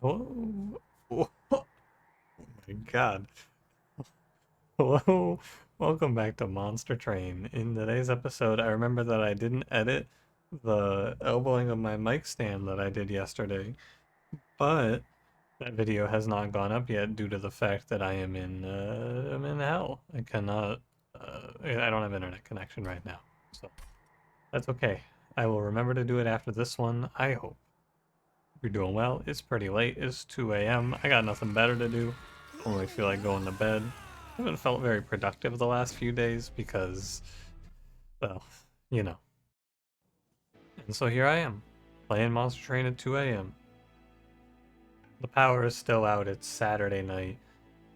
Whoa. Oh my god. Hello. Welcome back to Monster Train. In today's episode, I remember that I didn't edit the elbowing of my mic stand that I did yesterday, but that video has not gone up yet due to the fact that I'm in hell. I cannot, I don't have internet connection right now, so that's okay. I will remember to do it after this one, I hope. You're doing well. It's pretty late. It's 2 a.m. I got nothing better to do. Only feel like going to bed. I haven't felt very productive the last few days because, well, you know. And so here I am, playing Monster Train at 2 a.m. The power is still out. It's Saturday night.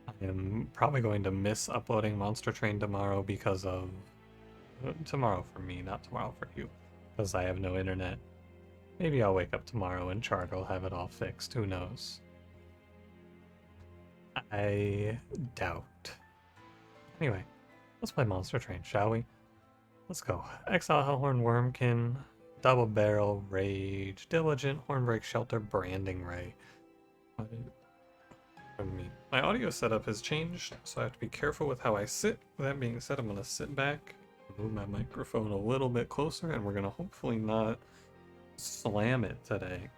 I am probably going to miss uploading Monster Train tomorrow because of tomorrow for me, not tomorrow for you, because I have no internet. Maybe I'll wake up tomorrow and Charter will have it all fixed. Who knows? I doubt. Anyway, let's play Monster Train, shall we? Let's go. Exile, Hellhorned, Wurmkin, Double Barrel, Rage, Diligent, Hornbreak, Shelter, Branding Ray. Pardon me. My audio setup has changed, so I have to be careful with how I sit. With that being said, I'm going to sit back, move my microphone a little bit closer, and we're going to hopefully not slam it today.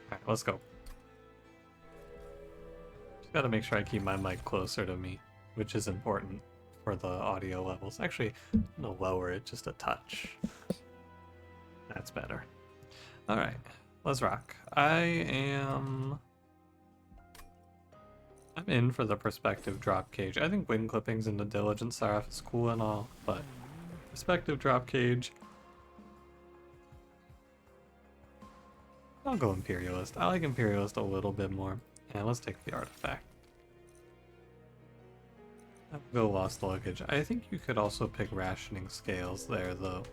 Alright, let's go. Just got to make sure I keep my mic closer to me, which is important for the audio levels. Actually, I'm going to lower it just a touch. That's better. Alright, let's rock. I'm in for the perspective drop cage. I think wing clippings in the Diligent Seraph is cool and all, but perspective drop cage, I'll go Imperialist. I like Imperialist a little bit more. And let's take the artifact. I'll go Lost Luggage. I think you could also pick Rationing Scales there, though.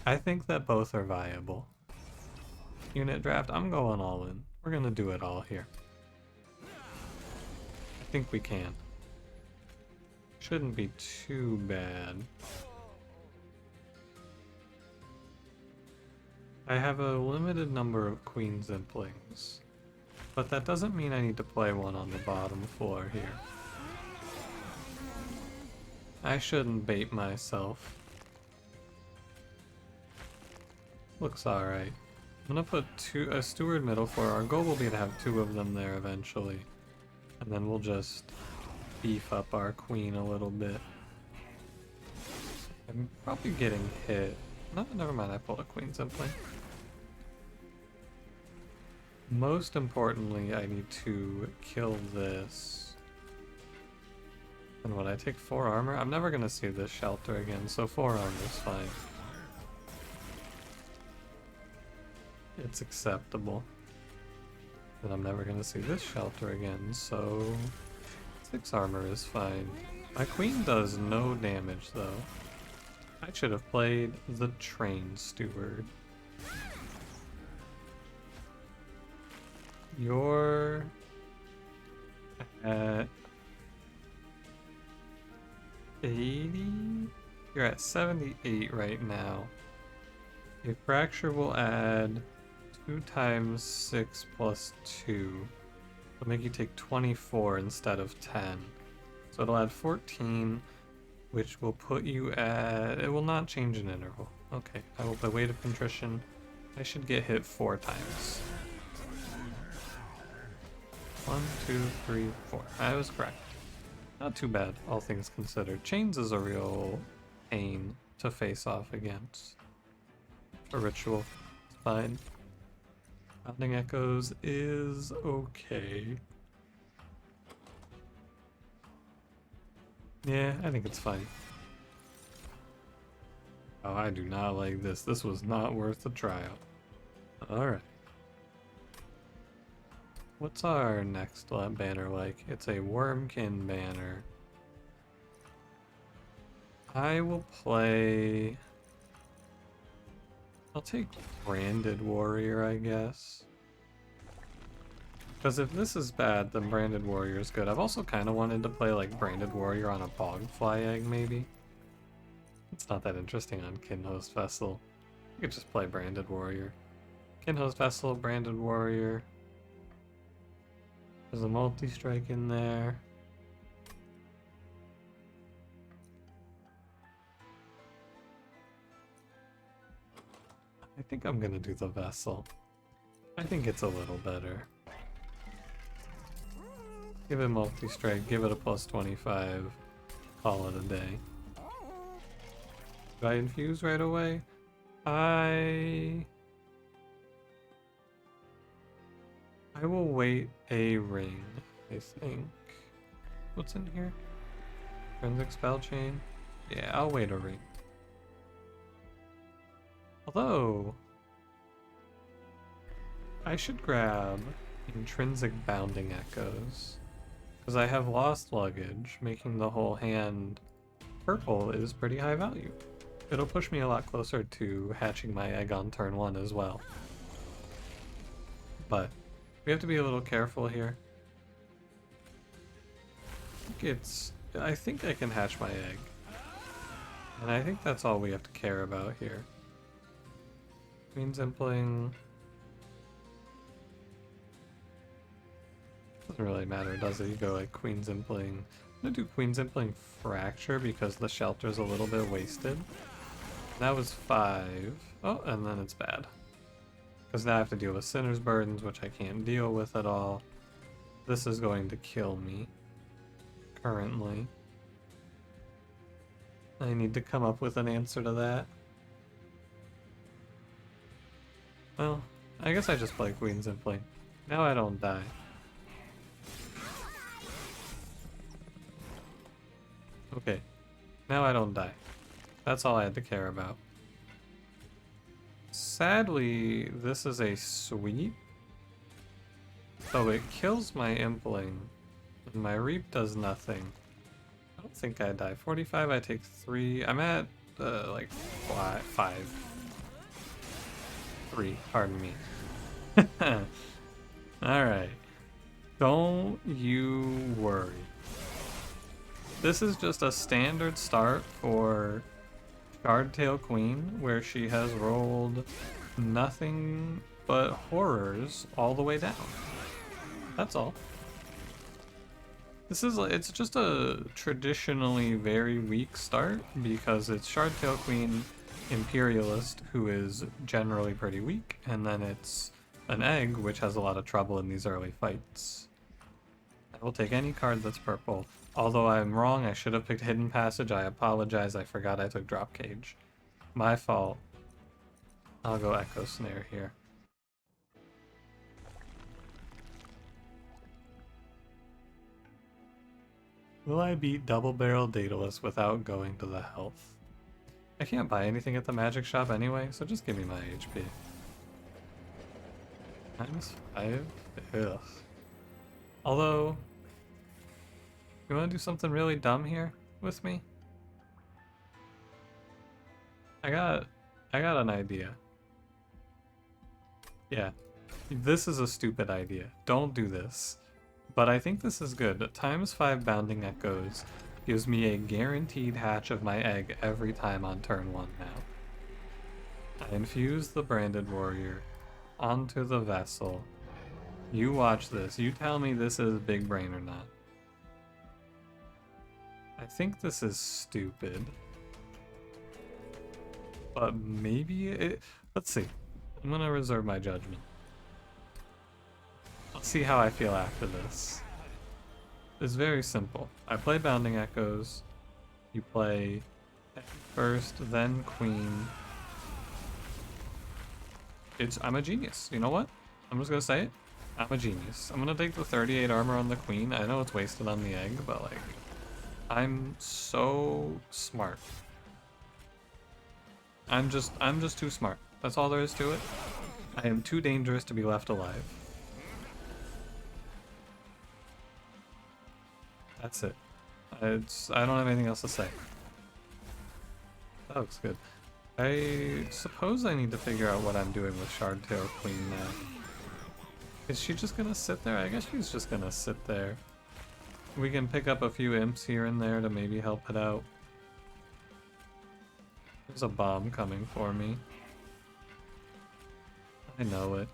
I think that both are viable. Unit draft, I'm going all in. We're gonna do it all here. I think we can. Shouldn't be too bad. I have a limited number of Queen Zimplings, but that doesn't mean I need to play one on the bottom floor here. I shouldn't bait myself. Looks alright. I'm gonna put a Steward middle floor. Our goal will be to have two of them there eventually. And then we'll just beef up our queen a little bit. I'm probably getting hit. No, never mind, I pulled a Queen Zipling. Most importantly, I need to kill this. And when I take 4 armor, I'm never gonna see this shelter again, so 4 armor is fine. It's acceptable. And I'm never gonna see this shelter again, so 6 armor is fine. My queen does no damage though. I should have played the Train Steward. You're at 80? You're at 78 right now. A fracture will add 2 times 6 plus 2. It'll make you take 24 instead of 10. So it'll add 14, which will put you at... It will not change an interval. Okay, I will play Weight of Contrition. I should get hit 4 times. 1, 2, 3, 4. I was correct. Not too bad, all things considered. Chains is a real pain to face off against. A ritual, it's fine. Pounding Echoes is okay. Yeah, I think it's fine. Oh, I do not like this. This was not worth the trial. Alright. What's our next banner like? It's a Wurmkin banner. I will play... I'll take Branded Warrior, I guess. Because if this is bad, then Branded Warrior is good. I've also kind of wanted to play like Branded Warrior on a Bogfly Egg, maybe. It's not that interesting on Kinhost Vessel. You could just play Branded Warrior. Kinhost Vessel, Branded Warrior. There's a multi-strike in there. I think I'm gonna do the vessel. I think it's a little better. Give it multi-strike, give it a plus 25, call it a day. Do I infuse right away? I will wait a ring, I think. What's in here? Forensic spell chain? Yeah, I'll wait a ring. Although, I should grab intrinsic bounding echoes. Because I have lost luggage, making the whole hand purple is pretty high value. It'll push me a lot closer to hatching my egg on turn 1 as well. But we have to be a little careful here. I think I can hatch my egg. And I think that's all we have to care about here. Queen's Impling. Doesn't really matter, does it? You go like Queen's Impling. I'm gonna do Queen's Impling Fracture because the shelter's a little bit wasted. That was 5. Oh, and then it's bad. Because now I have to deal with Sinner's Burdens, which I can't deal with at all. This is going to kill me. Currently. I need to come up with an answer to that. Well, I guess I just play Queen's Impling. Now I don't die. Okay. Now I don't die. That's all I had to care about. Sadly, this is a sweep. So it kills my Impling. And my Reap does nothing. I don't think I die. 45, I take 3. I'm at, like, 5. 3, pardon me. Alright. Don't you worry. This is just a standard start for Shardtail Queen, where she has rolled nothing but horrors all the way down. That's all. It's just a traditionally very weak start because it's Shardtail Queen, Imperialist, who is generally pretty weak, and then it's an egg, which has a lot of trouble in these early fights. I will take any card that's purple. Although I'm wrong, I should have picked Hidden Passage. I apologize, I forgot I took Drop Cage. My fault. I'll go Echo Snare here. Will I beat Double Barrel Daedalus without going to the health? I can't buy anything at the magic shop anyway, so just give me my HP. -5? Ugh. Although, you want to do something really dumb here with me? I got an idea. Yeah, this is a stupid idea. Don't do this. But I think this is good. ×5 Bounding Echoes gives me a guaranteed hatch of my egg every time on turn 1 now. I infuse the Branded Warrior onto the vessel. You watch this. You tell me this is big brain or not. I think this is stupid. But maybe it... Let's see. I'm gonna reserve my judgment. Let's see how I feel after this. It's very simple. I play Bounding Echoes. You play first, then Queen. I'm a genius. You know what? I'm just gonna say it. I'm a genius. I'm gonna take the 38 armor on the Queen. I know it's wasted on the egg, but like... I'm so smart. I'm just too smart. That's all there is to it. I am too dangerous to be left alive. That's it. I don't have anything else to say. That looks good. I suppose I need to figure out what I'm doing with Shardtail Queen now. Is she just gonna sit there? I guess she's just gonna sit there. We can pick up a few imps here and there to maybe help it out. There's a bomb coming for me. I know it.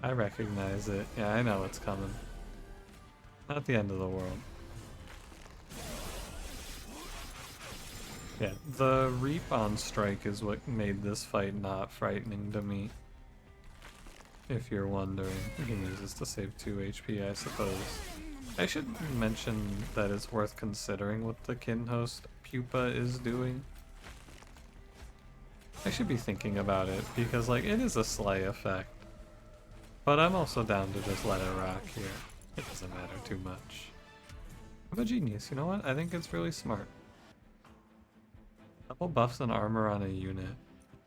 I recognize it. Yeah, I know it's coming. Not the end of the world. Yeah, the Reap on strike is what made this fight not frightening to me. If you're wondering. You can use this to save 2 HP, I suppose. I should mention that it's worth considering what the Kinhost Pupa is doing. I should be thinking about it, because like, it is a slay effect. But I'm also down to just let it rock here. It doesn't matter too much. I'm a genius, you know what? I think it's really smart. Double buffs and armor on a unit.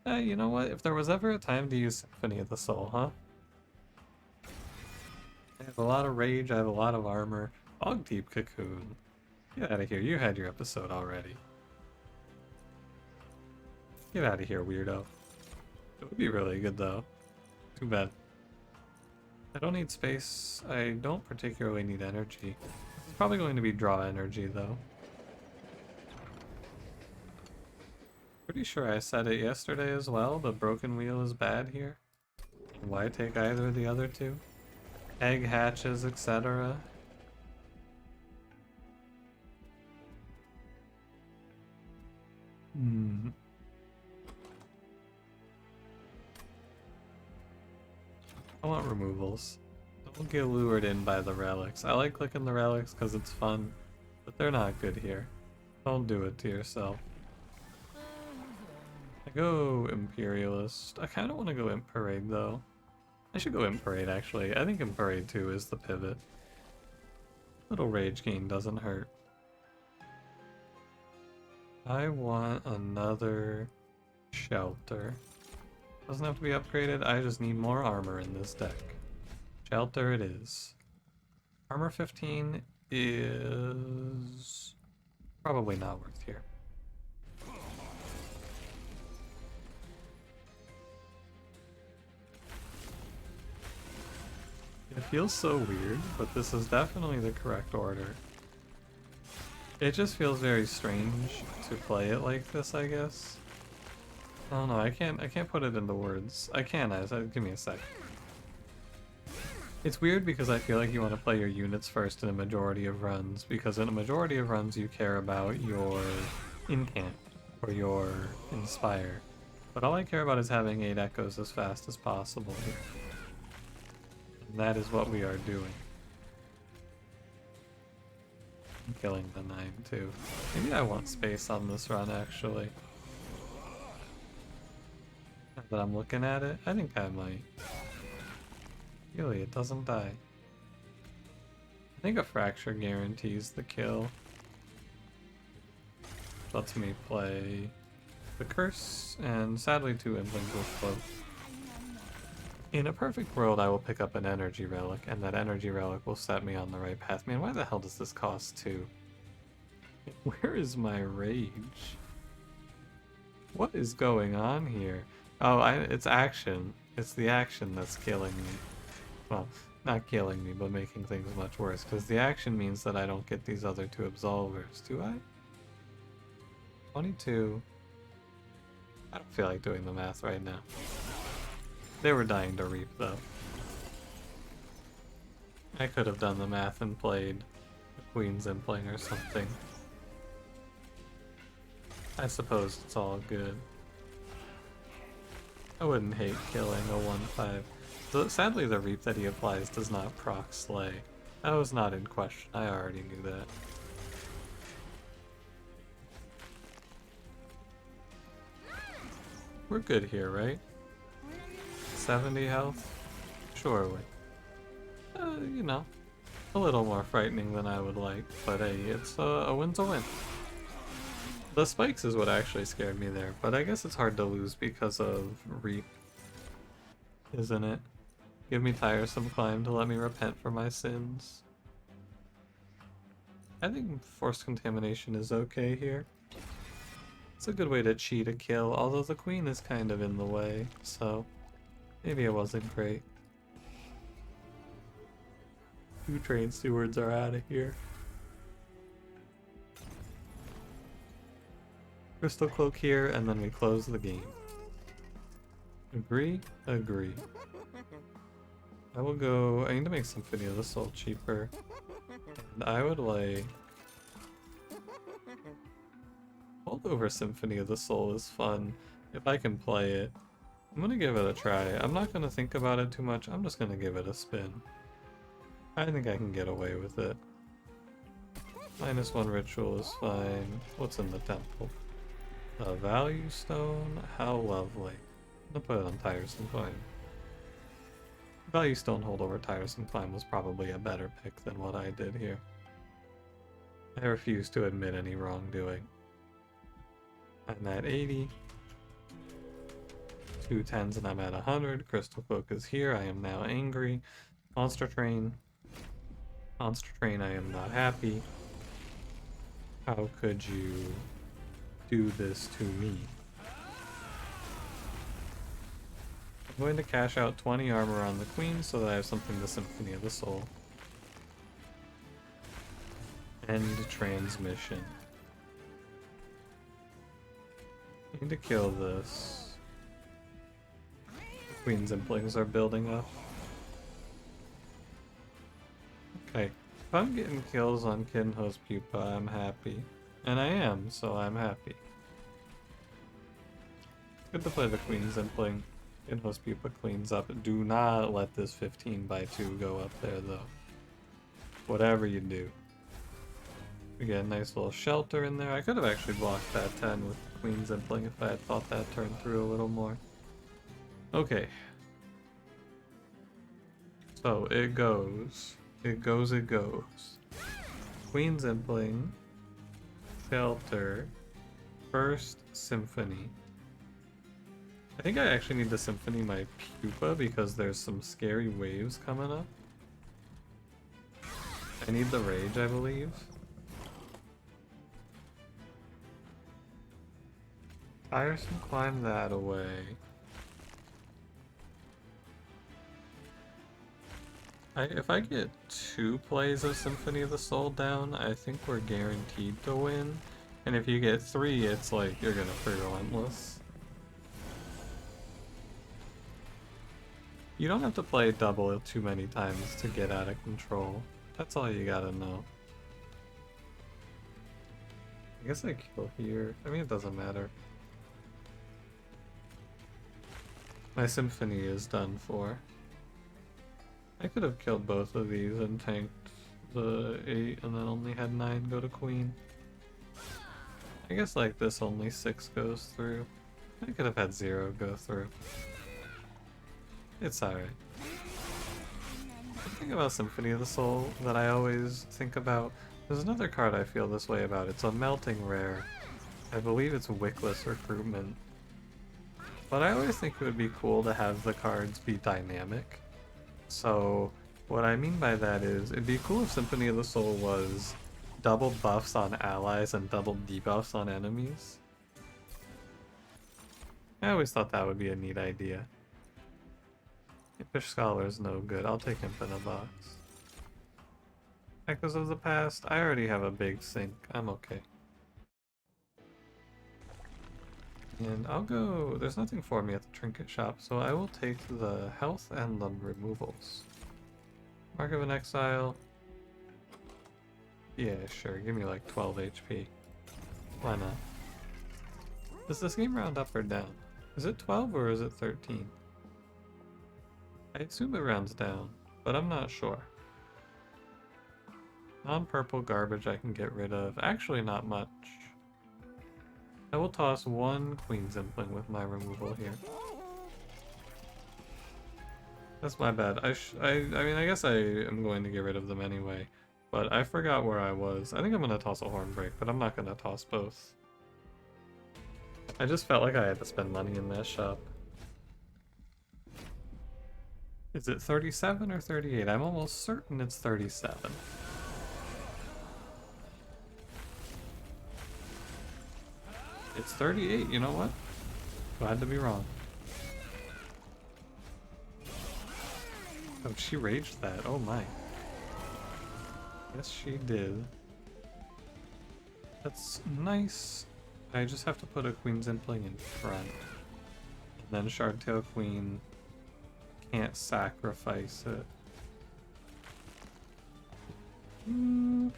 You know what? If there was ever a time to use Symphony of the Soul, huh? I have a lot of rage, I have a lot of armor. Fog Deep Cocoon. Get out of here, you had your episode already. Get out of here, weirdo. It would be really good though. Too bad. I don't need space. I don't particularly need energy. It's probably going to be draw energy though. Pretty sure I said it yesterday as well. The broken wheel is bad here. Why take either of the other two? Egg hatches, etc. I want removals. Don't get lured in by the relics. I like clicking the relics because it's fun, but they're not good here. Don't do it to yourself. I go Imperialist. I kind of want to go Imp Parade though. I should go Imp Parade actually. I think Imp Parade 2 is the pivot. Little rage gain doesn't hurt. I want another shelter. Doesn't have to be upgraded, I just need more armor in this deck. Shelter it is. Armor 15 is probably not worth here. It feels so weird, but this is definitely the correct order. It just feels very strange to play it like this, I guess. I don't know, I can't put it into words. I can, give me a sec. It's weird because I feel like you want to play your units first in a majority of runs, because in a majority of runs you care about your incant or your inspire. But all I care about is having 8 echoes as fast as possible here. And that is what we are doing. I'm killing the 9 too. Maybe I want space on this run actually. Now that I'm looking at it, I think I might. Really, it doesn't die. I think a fracture guarantees the kill. Lets me play the curse, and sadly 2 Implings will float. In a perfect world, I will pick up an energy relic, and that energy relic will set me on the right path. Man, why the hell does this cost 2? Where is my rage? What is going on here? Oh, it's action. It's the action that's killing me. Well, not killing me, but making things much worse, because the action means that I don't get these other 2 absolvers, do I? 22. I don't feel like doing the math right now. They were dying to reap, though. I could have done the math and played the Queen's Impling or something. I suppose it's all good. I wouldn't hate killing a 1/5. Sadly, the reap that he applies does not proc slay. That was not in question. I already knew that. We're good here, right? 70 health? Surely. You know, a little more frightening than I would like, but hey, it's a win's a win. The spikes is what actually scared me there, but I guess it's hard to lose because of reap, isn't it? Give me tiresome climb to let me repent for my sins. I think forced contamination is okay here. It's a good way to cheat a kill, although the queen is kind of in the way, so maybe it wasn't great. 2 train stewards are out of here. Crystal Cloak here, and then we close the game. Agree? Agree. I will go... I need to make Symphony of the Soul cheaper. And I would like... Holdover Symphony of the Soul is fun, if I can play it. I'm gonna give it a try. I'm not gonna think about it too much, I'm just gonna give it a spin. I think I can get away with it. -1 ritual is fine. What's in the temple? A value stone? How lovely. I'm gonna put it on Tiresome Climb. Value stone holdover Tiresome Climb was probably a better pick than what I did here. I refuse to admit any wrongdoing. I'm at 80. 2 10s and I'm at 100. Crystal Cloak is here. I am now angry. Monster Train. Monster Train, I am not happy. How could you do this to me? I'm going to cash out 20 armor on the Queen so that I have something to Symphony of the Soul. End transmission. I need to kill this. The Queen's Implings are building up. Okay, if I'm getting kills on Kinho's Pupa, I'm happy. And I am, so I'm happy. Good to play the Queen's Impling. Kinho's Pupa cleans up. Do not let this 15x2 go up there, though. Whatever you do. We get a nice little shelter in there. I could have actually blocked that 10 with Queen's Impling if I had thought that turned through a little more. Okay. So, it goes. It goes, it goes. Queen's Impling. Shelter. First Symphony. I think I actually need to Symphony my Pupa because there's some scary waves coming up. I need the Rage, I believe. Tiresome Climb that away. If I get 2 plays of Symphony of the Soul down, I think we're guaranteed to win. And if you get 3, it's like you're gonna free Relentless. You don't have to play double too many times to get out of control. That's all you gotta know. I guess I kill here. I mean, it doesn't matter. My Symphony is done for. I could have killed both of these and tanked the 8 and then only had 9 go to Queen. I guess like this only 6 goes through. I could have had 0 go through. It's alright. The thing about Symphony of the Soul that I always think about, there's another card I feel this way about. It's a melting rare. I believe it's Wickless Recruitment. But I always think it would be cool to have the cards be dynamic. So what I mean by that is, it'd be cool if Symphony of the Soul was double buffs on allies and double debuffs on enemies. I always thought that would be a neat idea. Impish Scholar is no good. I'll take Imp in a box. Echoes of the Past. I already have a big sink. I'm okay. And I'll go... There's nothing for me at the trinket shop, so I will take the health and the removals. Mark of an Exile. Yeah, sure. Give me like 12 HP. Why not? Does this game round up or down? Is it 12 or is it 13? I assume it rounds down, but I'm not sure. Non-purple garbage I can get rid of. Actually, not much. I will toss 1 Queen's Impling with my removal here. That's my bad. I mean, I guess I am going to get rid of them anyway, but I forgot where I was. I think I'm going to toss a Hornbreak, but I'm not going to toss both. I just felt like I had to spend money in that shop. Is it 37 or 38? I'm almost certain it's 37. It's 38, you know what? Glad to be wrong. Oh, she raged that. Oh my. Yes, she did. That's nice. I just have to put a Queen's Impling in front. And then Shardtail Queen can't sacrifice it. Hmm.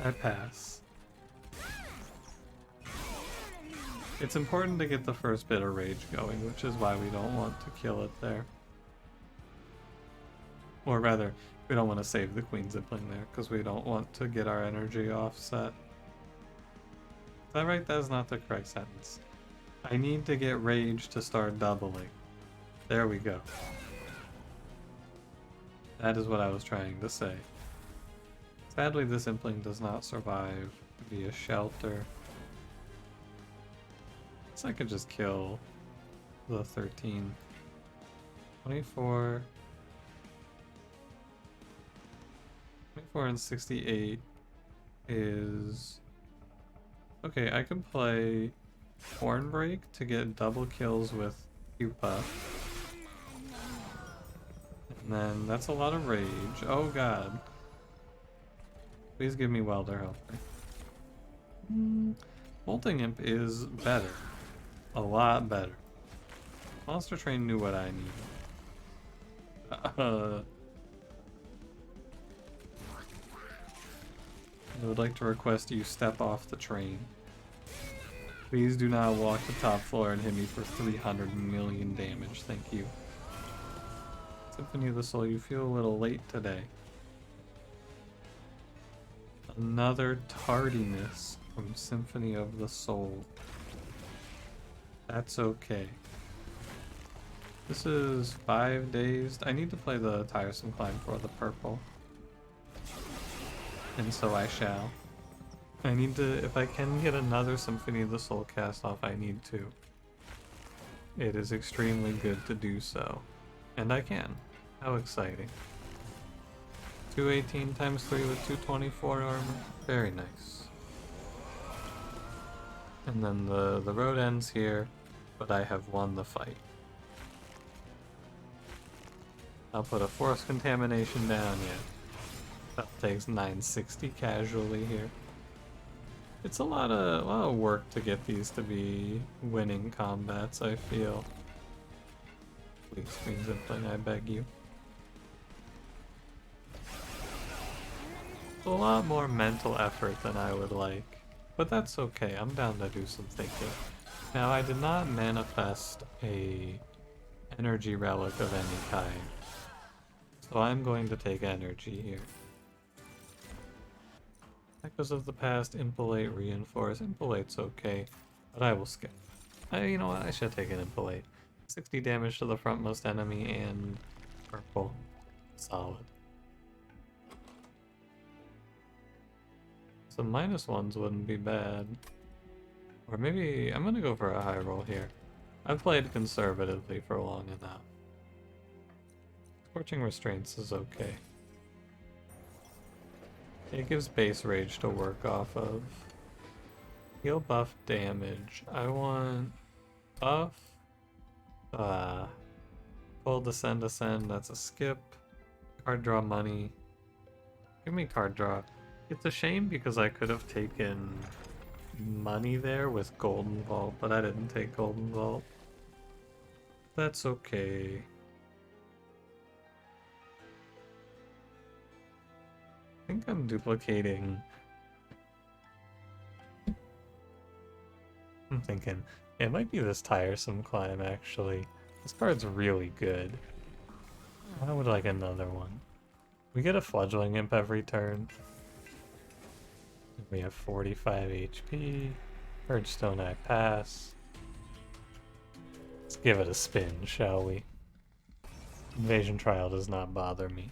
I pass. It's important to get the first bit of rage going, which is why we don't want to kill it there. Or rather, we don't want to save the Queen Zipling there, because we don't want to get our energy offset. Is that right? That is not the correct sentence. I need to get rage to start doubling. There we go. That is what I was trying to say. Sadly, this Impling does not survive via shelter. So I could just kill the 13. 24. 24 and 68 is... Okay, I can play Hornbreak to get double kills with Pupa. And then that's a lot of rage. Oh god. Please give me Welder Helper. Molting Imp is better. A lot better. Monster Train knew what I needed. I would like to request you step off the train. Please do not walk the top floor and hit me for 300 million damage, thank you. Symphony of the Soul, you feel a little late today. Another tardiness from Symphony of the Soul. That's okay. This is 5 days. I need to play the Tiresome Climb for the purple. And so I shall. I need to, if I can get another Symphony of the Soul cast off, I need to. It is extremely good to do so. And I can. How exciting. 218 times 3 with 224 armor. Very nice. And then the road ends here, but I have won the fight. I'll put a force contamination down yet. That takes 960 casually here. It's a lot of work to get these to be winning combats, I feel. Please, Queen Zipling, I beg you. It's a lot more mental effort than I would like. But that's okay, I'm down to do some thinking. Now, I did not manifest a energy relic of any kind. So I'm going to take energy here. Echoes of the past, Impulate, Reinforce. Impulate's okay, but I will skip. You know what, I should take an Impulate. 60 damage to the frontmost enemy and purple. Solid. Some -1s wouldn't be bad. Or maybe, I'm gonna go for a high roll here. I've played conservatively for long enough. Scorching Restraints is okay. It gives base rage to work off of. Heal buff damage. I want buff. Full descend, that's a skip. Card draw money. Give me card draw. It's a shame because I could have taken money there with Golden Vault, but I didn't take Golden Vault. That's okay. I think I'm duplicating. I'm thinking, it might be this Tiresome Climb actually. This card's really good. I would like another one. We get a Fledgling Imp every turn. We have 45 HP. Purgestone I pass. Let's give it a spin, shall we? Invasion Trial does not bother me.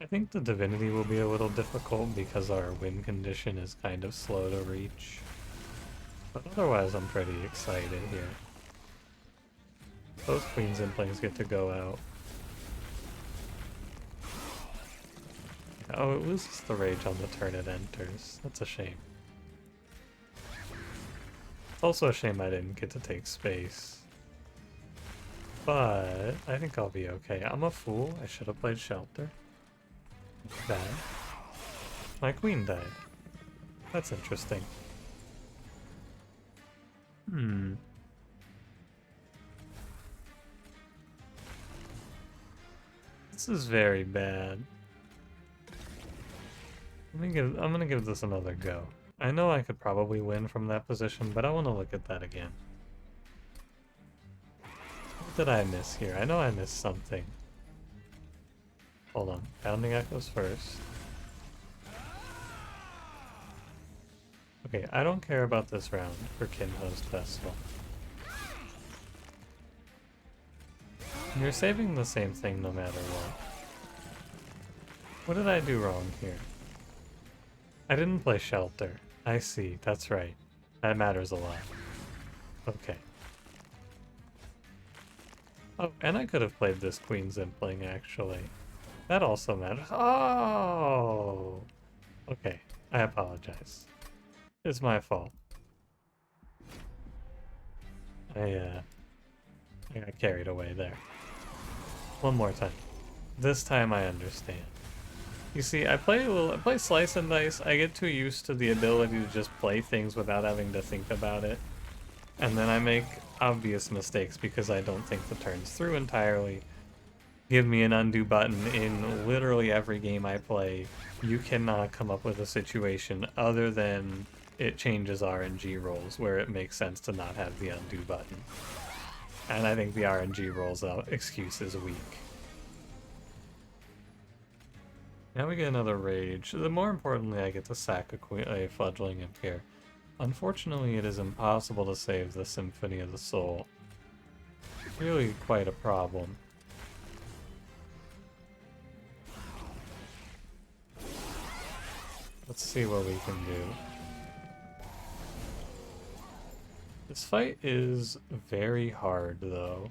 I think the Divinity will be a little difficult because our win condition is kind of slow to reach. But otherwise I'm pretty excited here. Those Queen Zimplings get to go out. Oh, it loses the rage on the turn it enters. That's a shame. It's also a shame I didn't get to take space. but I think I'll be okay. I'm a fool. I should have played Shelter. Bad. My queen died. That's interesting. Hmm. This is very bad. I'm gonna give this another go. I know I could probably win from that position, but I want to look at that again. What did I miss here? I know I missed something. Hold on. Bounding Echoes first. Okay, I don't care about this round for Kinhost Festival. You're saving the same thing no matter what. What did I do wrong here? I didn't play Shelter. I see, that's right. That matters a lot. Okay. Oh, and I could have played this Queen Zimpling, actually. That also matters. Oh! Okay, I apologize. It's my fault. I got carried away there. One more time. This time I understand. You see, I play Slice and Dice. I get too used to the ability to just play things without having to think about it. And then I make obvious mistakes because I don't think the turns through entirely. Give me an undo button in literally every game I play. You cannot come up with a situation other than it changes RNG rolls where it makes sense to not have the undo button. And I think the RNG rolls excuse is weak. Now we get another Rage. The more importantly, I get to sack a Fledgling Imp here. Unfortunately, it is impossible to save the Symphony of the Soul. Really quite a problem. Let's see what we can do. This fight is very hard, though.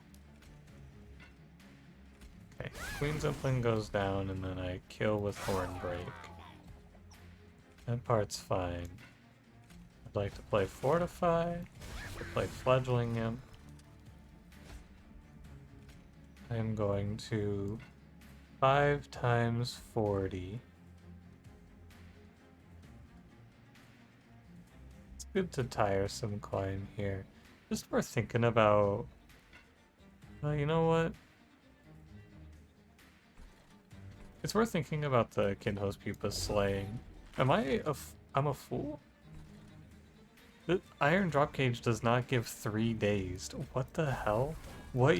Okay, Queen Zimpling goes down, and then I kill with Hornbreak. That part's fine. I'd like to play Fortify, to play Fledgling Imp. I am going to 5 times 40. It's good to tiresome climb here. Just worth thinking about. You know what? It's worth thinking about the Kinhost Pupa slaying. I'm a fool? The Iron Drop Cage does not give 3 days. What the hell? What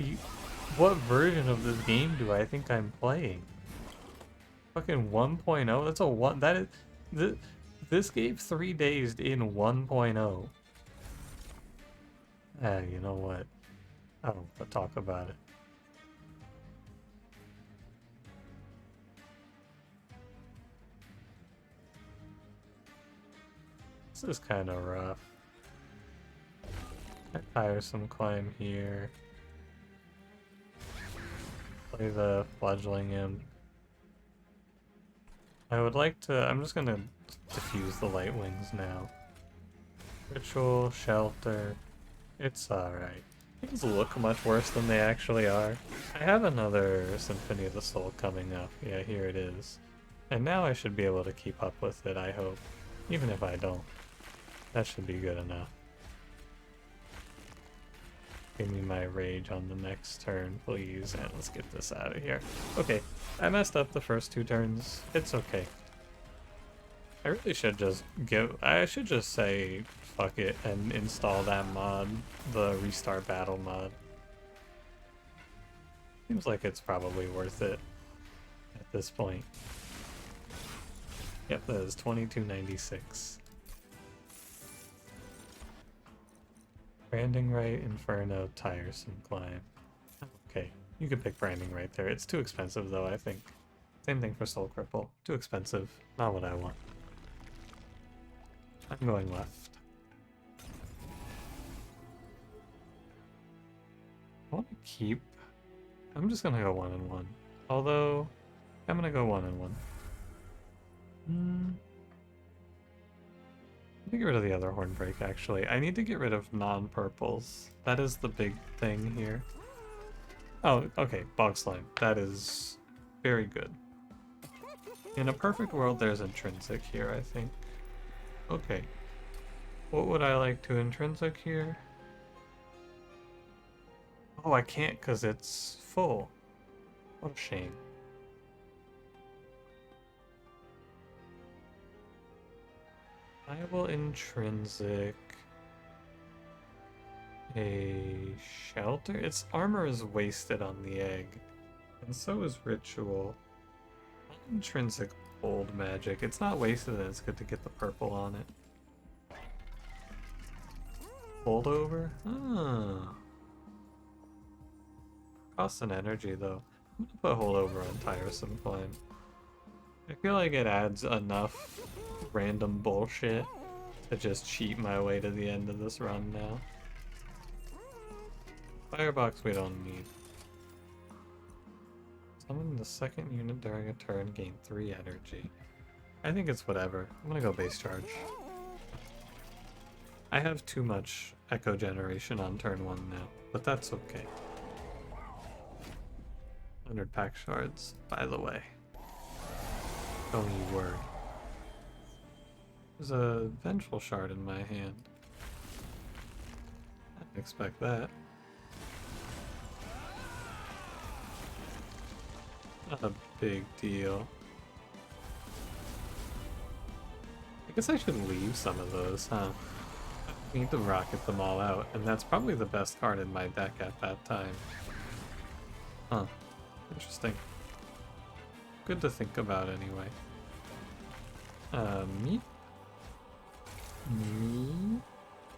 version of this game do I think I'm playing? Fucking 1.0? That's a 1. That is. This gave 3 days in 1.0. You know what? I don't want to talk about it. This is kind of rough. I tiresome climb here. Play the Fledgling Imp. I would like to. I'm just gonna diffuse the Light Wings now. Ritual, Shelter. It's alright. Things look much worse than they actually are. I have another Symphony of the Soul coming up. Yeah, here it is. And now I should be able to keep up with it, I hope. Even if I don't. That should be good enough. Give me my Rage on the next turn, please, and let's get this out of here. Okay, I messed up the first 2 turns. It's okay. I really should just I should just say fuck it and install that mod, the Restart Battle mod. Seems like it's probably worth it at this point. Yep, that is 2296. Branding Right, Inferno, Tiresome Climb. Okay, you could pick Branding Right there. It's too expensive though, I think. Same thing for Soul Cripple. Too expensive. Not what I want. I'm going left. I want to keep... I'm just gonna go 1 and 1. Although, I'm gonna go 1 and 1. Let me get rid of the other Hornbreak, actually. I need to get rid of non-purples. That is the big thing here. Oh, okay, bog slime. That is very good. In a perfect world, there's intrinsic here, I think. Okay. What would I like to intrinsic here? Oh, I can't because it's full. What a shame. I will intrinsic a shelter. Its armor is wasted on the egg, and so is ritual. Intrinsic old magic. It's not wasted, and it's good to get the purple on it. Holdover? Ah. Costs an energy though. I'm gonna put holdover on tiresome climb. I feel like it adds enough random bullshit to just cheat my way to the end of this run now. Firebox we don't need. Summon the second unit during a turn, gain 3 energy. I think it's whatever. I'm gonna go base charge. I have too much echo generation on turn 1 now, but that's okay. 100 pack shards, by the way. Don't you worry. There's a vengeful shard in my hand. I didn't expect that. Not a big deal. I guess I should leave some of those, huh? I need to rocket them all out, and that's probably the best card in my deck at that time. Huh. Interesting. Good to think about anyway. Me? Me?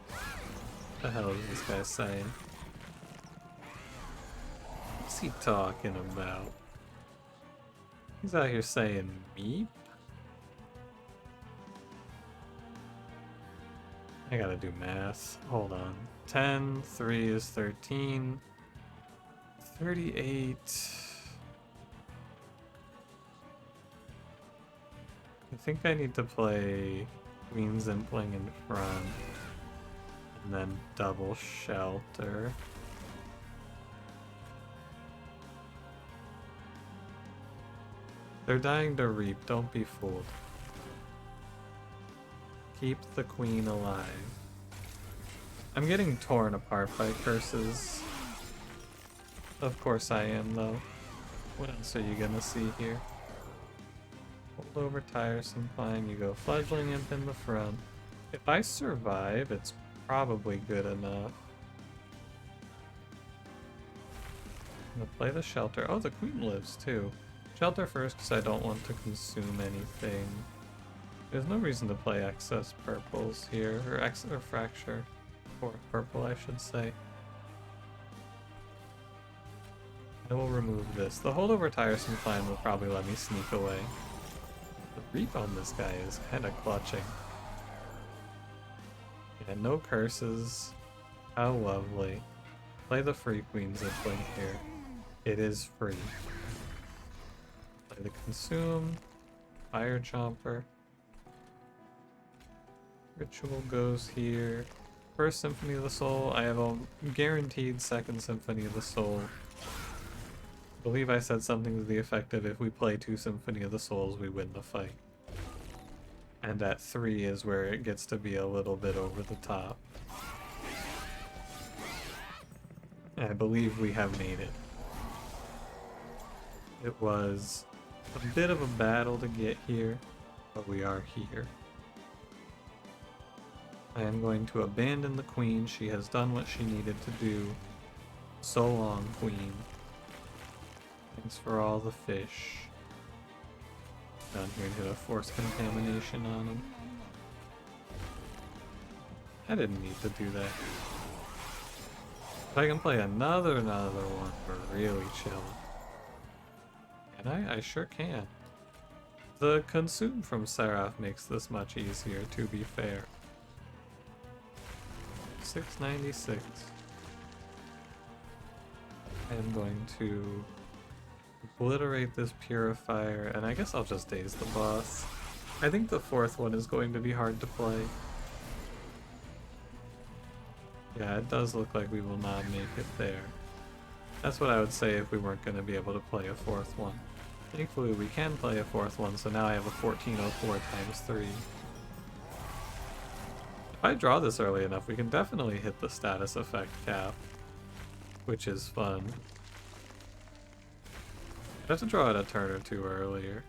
What the hell is this guy saying? What's he talking about? He's out here saying meep? I gotta do math. Hold on. 10, 3 is 13. 38. I think I need to play Queen Zimpling in front. And then double shelter. They're dying to reap, don't be fooled. Keep the queen alive. I'm getting torn apart by curses. Of course I am, though. What else are you gonna see here? Hold over tiresome climb, you go fledgling imp in the front. If I survive, it's probably good enough. I'm gonna play the shelter. Oh, the queen lives too. Shelter first because I don't want to consume anything. There's no reason to play excess purples here, or fracture. Or purple, I should say. I will remove this. The holdover tiresome climb will probably let me sneak away. The reap on this guy is kind of clutching. Yeah, no curses. How lovely. Play the free Queen Zipling here. It is free. Play the consume. Fire Chomper. Ritual goes here. First Symphony of the Soul. I have a guaranteed second Symphony of the Soul. I believe I said something to the effect of if we play 2 Symphony of the Souls, we win the fight. And at 3 is where it gets to be a little bit over the top. And I believe we have made it. It was a bit of a battle to get here, but we are here. I am going to abandon the queen. She has done what she needed to do. So long, queen. Thanks for all the fish. Down here and hit a force contamination on him. I didn't need to do that. If I can play another one, we're really chilling. And I sure can. The consume from Seraph makes this much easier, to be fair. 696. I am going to obliterate this purifier, and I guess I'll just daze the boss. I think the 4th one is going to be hard to play. Yeah, it does look like we will not make it there. That's what I would say if we weren't going to be able to play a fourth one. Thankfully we can play a fourth one, so now I have a 1404 times 3. If I draw this early enough, we can definitely hit the status effect cap, which is fun. I have to draw it a turn or two earlier.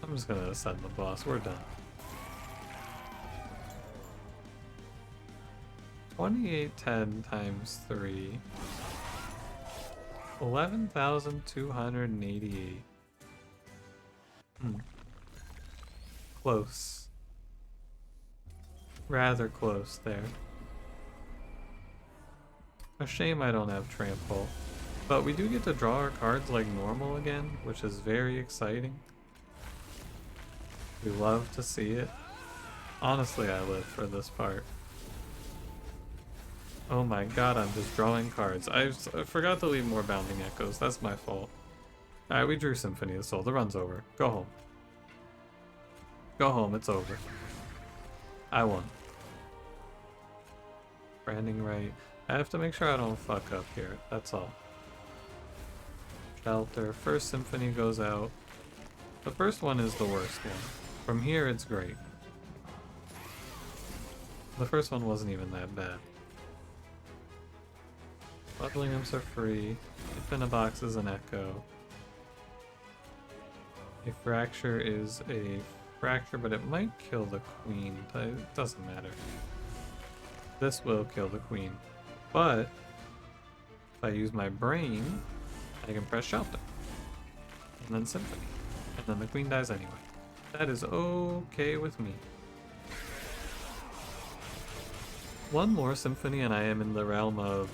I'm just gonna ascend the boss, we're done. 2810 times 3. 11,288. Close. Rather close there. A shame I don't have trample. But we do get to draw our cards like normal again, which is very exciting. We love to see it. Honestly, I live for this part. Oh my god, I'm just drawing cards. I forgot to leave more Bounding Echoes. That's my fault. Alright, we drew Symphony of the Soul. The run's over. Go home. Go home, it's over. I won. Branding right. I have to make sure I don't fuck up here. That's all. Shelter. First Symphony goes out. The first one is the worst one. From here, it's great. The first one wasn't even that bad. Bubbling imps are free. If in a box is an echo. A fracture is a fracture, but it might kill the queen. It doesn't matter. This will kill the queen. But if I use my brain, I can press Shelter. And then Symphony. And then the queen dies anyway. That is okay with me. One more Symphony and I am in the realm of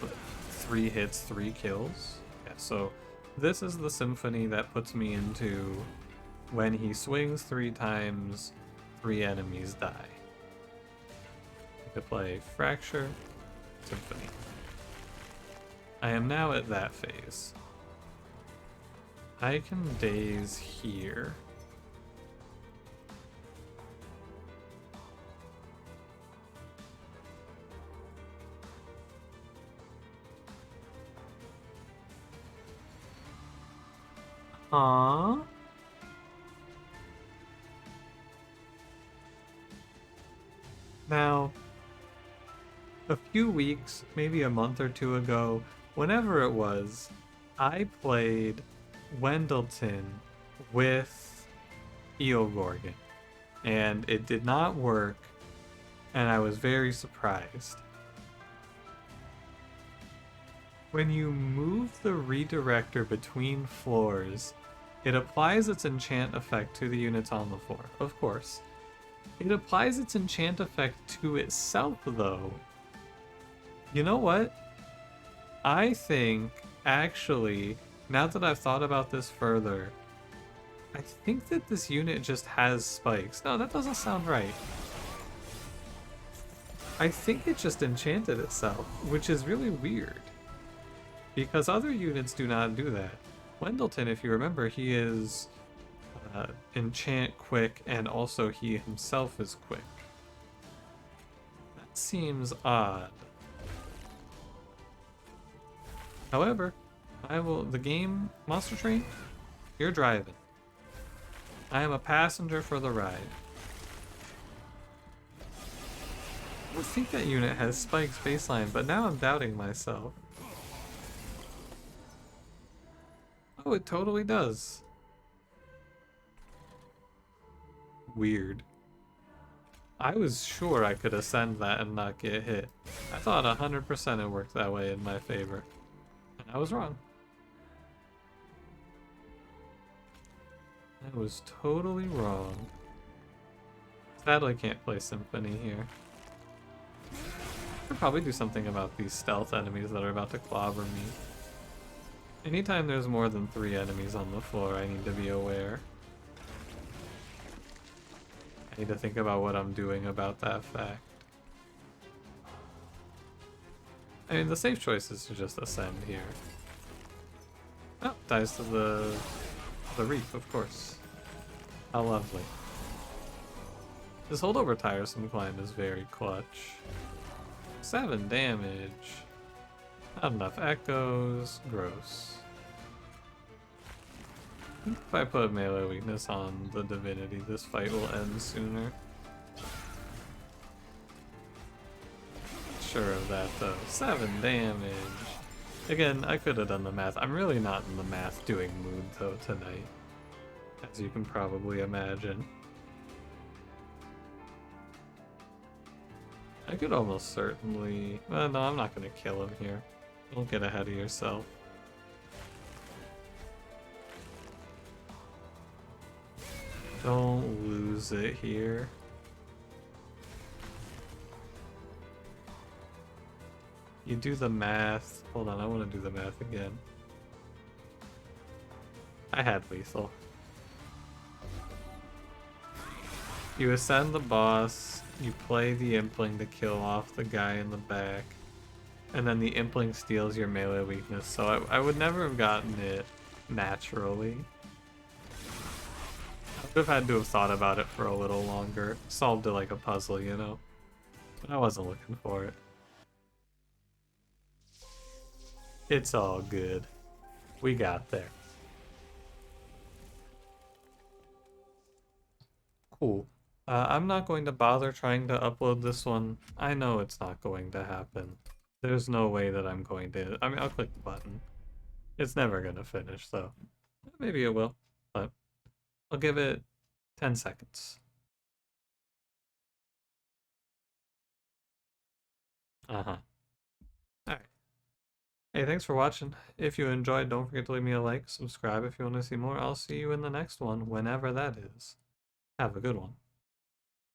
3 hits, 3 kills. Yeah, so this is the Symphony that puts me into when he swings 3 times, 3 enemies die. I could play Fracture, Symphony. I am now at that phase. I can daze here. Huh? Now, a few weeks, maybe a month or 2 ago, whenever it was, I played Wendleton with Eogorgon, and it did not work, and I was very surprised. When you move the redirector between floors, it applies its enchant effect to the units on the floor, of course. It applies its enchant effect to itself, though. You know what? I think, actually, now that I've thought about this further, I think that this unit just has spikes. No, that doesn't sound right. I think it just enchanted itself, which is really weird. Because other units do not do that. Wendleton, if you remember, he is enchant quick, and also he himself is quick. That seems odd. However, the game, Monster Train, you're driving. I am a passenger for the ride. I think that unit has spikes baseline, but now I'm doubting myself. Oh, it totally does. Weird. I was sure I could ascend that and not get hit. I thought 100% it worked that way in my favor. And I was wrong. I was totally wrong. Sadly, can't play Symphony here. Could probably do something about these stealth enemies that are about to clobber me. Anytime there's more than 3 enemies on the floor, I need to be aware. I need to think about what I'm doing about that fact. I mean, the safe choice is to just ascend here. Oh, dies to the reef, of course. How lovely. This holdover tiresome climb is very clutch. 7 damage. Not enough echoes. Gross. I think if I put melee weakness on the Divinity, this fight will end sooner. Sure of that though. 7 damage. Again, I could have done the math. I'm really not in the math doing mood though tonight, as you can probably imagine. I could almost certainly... Well, no, I'm not going to kill him here. Don't get ahead of yourself. Don't lose it here. You do the math. Hold on, I want to do the math again. I had lethal. You ascend the boss, you play the Impling to kill off the guy in the back, and then the Impling steals your melee weakness, so I would never have gotten it naturally. I would have had to have thought about it for a little longer, solved it like a puzzle, you know? But I wasn't looking for it. It's all good. We got there. Cool. I'm not going to bother trying to upload this one. I know it's not going to happen. There's no way that I'm going to... I mean, I'll click the button. It's never going to finish, though. Maybe it will, but I'll give it 10 seconds. Uh-huh. Alright. Hey, thanks for watching. If you enjoyed, don't forget to leave me a like, subscribe if you want to see more. I'll see you in the next one, whenever that is. Have a good one.